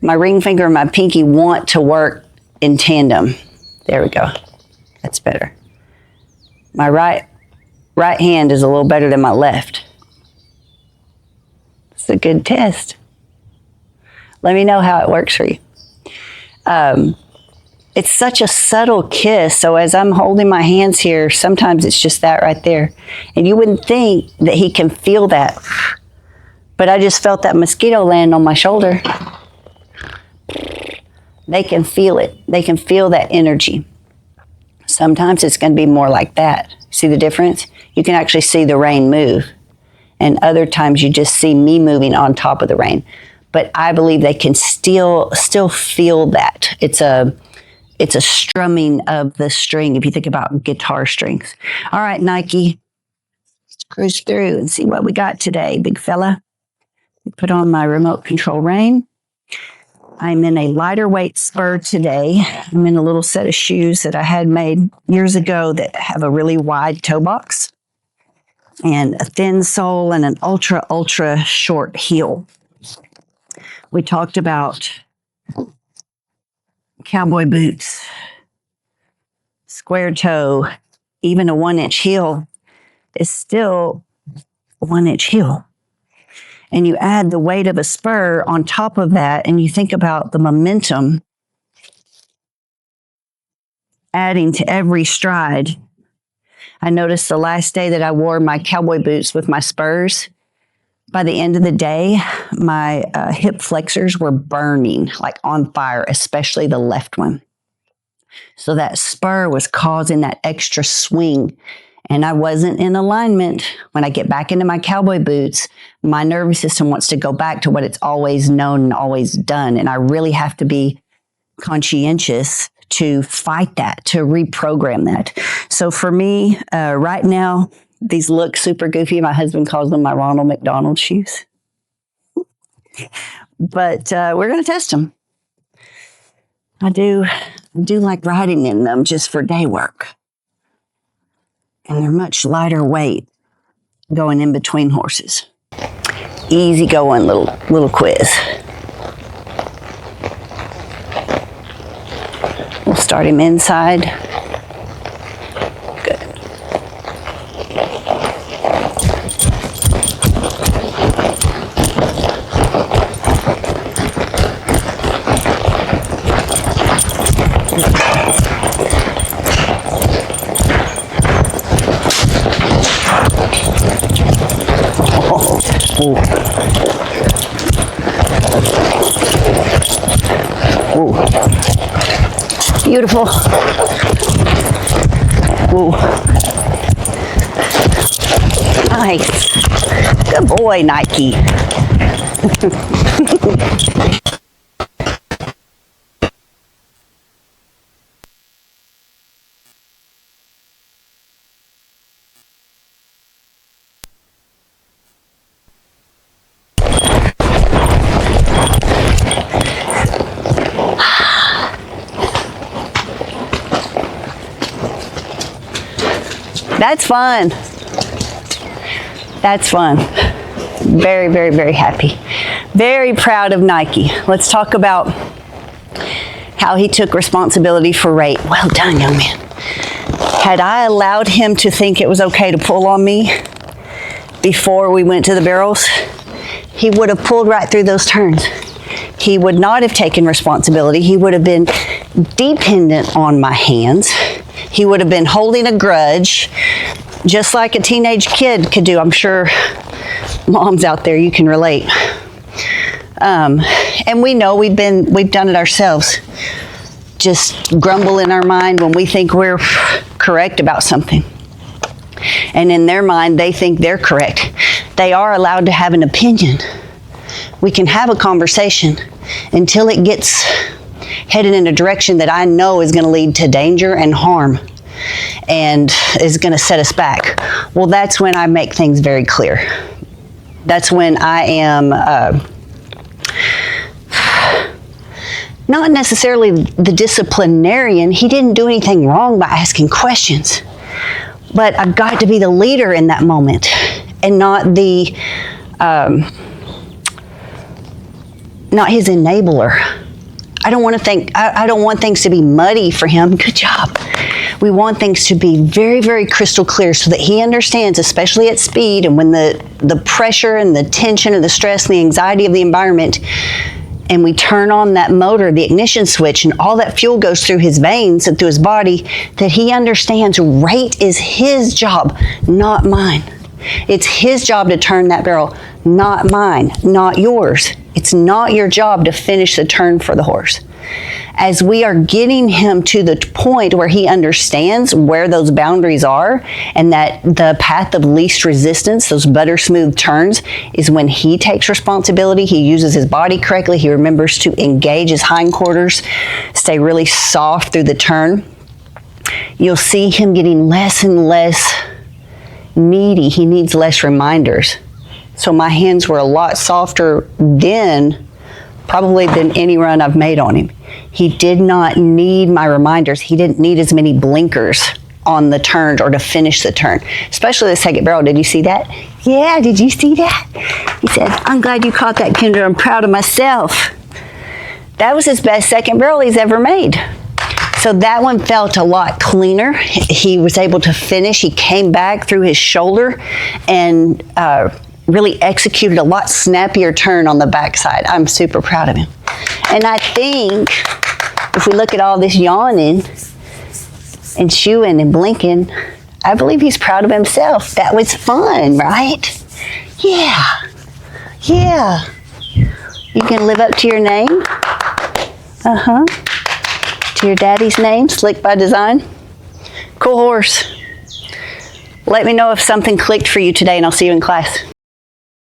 my ring finger and my pinky want to work in tandem. There we go. That's better. My right hand is a little better than my left. It's a good test. Let me know how it works for you. It's such a subtle kiss. So as I'm holding my hands here, sometimes it's just that right there. And you wouldn't think that he can feel that. But I just felt that mosquito land on my shoulder. They can feel it. They can feel that energy. Sometimes it's going to be more like that. See the difference? You can actually see the rain move. And other times you just see me moving on top of the rain. But I believe they can still feel that. It's a strumming of the string if you think about guitar strings. All right, Nike. Let's cruise through and see what we got today, big fella. Put on my remote control rein. I'm in a lighter weight spur today. I'm in a little set of shoes that I had made years ago that have a really wide toe box and a thin sole and an ultra short heel. We talked about cowboy boots, square toe, even a 1-inch heel is still a 1-inch heel. And you add the weight of a spur on top of that, and you think about the momentum adding to every stride. I noticed the last day that I wore my cowboy boots with my spurs, by the end of the day, my hip flexors were burning, like on fire, especially the left one. So that spur was causing that extra swing. And I wasn't in alignment. When I get back into my cowboy boots, my nervous system wants to go back to what it's always known and always done. And I really have to be conscientious to fight that, to reprogram that. So for me, right now, these look super goofy. My husband calls them my Ronald McDonald shoes. But we're going to test them. I do like riding in them just for day work. And they're much lighter weight going in between horses. Easy going little quiz. We'll start him inside. Good. Ooh. Ooh. Beautiful. Ooh. Nice. Good boy, Nike. That's fun. That's fun. Very, very, very happy. Very proud of Nike. Let's talk about how he took responsibility for rate. Well done, young man. Had I allowed him to think it was okay to pull on me before we went to the barrels, he would have pulled right through those turns. He would not have taken responsibility. He would have been dependent on my hands. He would have been holding a grudge, just like a teenage kid could do. I'm sure moms out there, you can relate. And we know we've done it ourselves. Just grumble in our mind when we think we're correct about something. And in their mind, they think they're correct. They are allowed to have an opinion. We can have a conversation until it gets headed in a direction that I know is going to lead to danger and harm and is going to set us back. Well, that's when I make things very clear. That's when I am not necessarily the disciplinarian. He didn't do anything wrong by asking questions. But I've got to be the leader in that moment and not not his enabler. I don't want things to be muddy for him. Good job. We want things to be very, very crystal clear so that he understands, especially at speed and when the pressure and the tension and the stress and the anxiety of the environment, and we turn on that motor, the ignition switch, and all that fuel goes through his veins and through his body, that he understands rate is his job, not mine. It's his job to turn that barrel, not mine, not yours. It's not your job to finish the turn for the horse. As we are getting him to the point where he understands where those boundaries are and that the path of least resistance, those butter smooth turns, is when he takes responsibility. He uses his body correctly. He remembers to engage his hindquarters, stay really soft through the turn. You'll see him getting less and less needy. He needs less reminders. So my hands were a lot softer then, probably than any run I've made on him. He did not need my reminders. He didn't need as many blinkers on the turns or to finish the turn, especially the second barrel. Did you see that? Yeah, did you see that? He said, I'm glad you caught that, Kendra. I'm proud of myself. That was his best second barrel he's ever made. So that one felt a lot cleaner. He was able to finish. He came back through his shoulder and really executed a lot snappier turn on the backside. I'm super proud of him. And I think if we look at all this yawning and chewing and blinking, I believe he's proud of himself. That was fun, right? Yeah. Yeah. You can live up to your name. To your daddy's name, Slick by Design. Cool horse. Let me know if something clicked for you today, and I'll see you in class.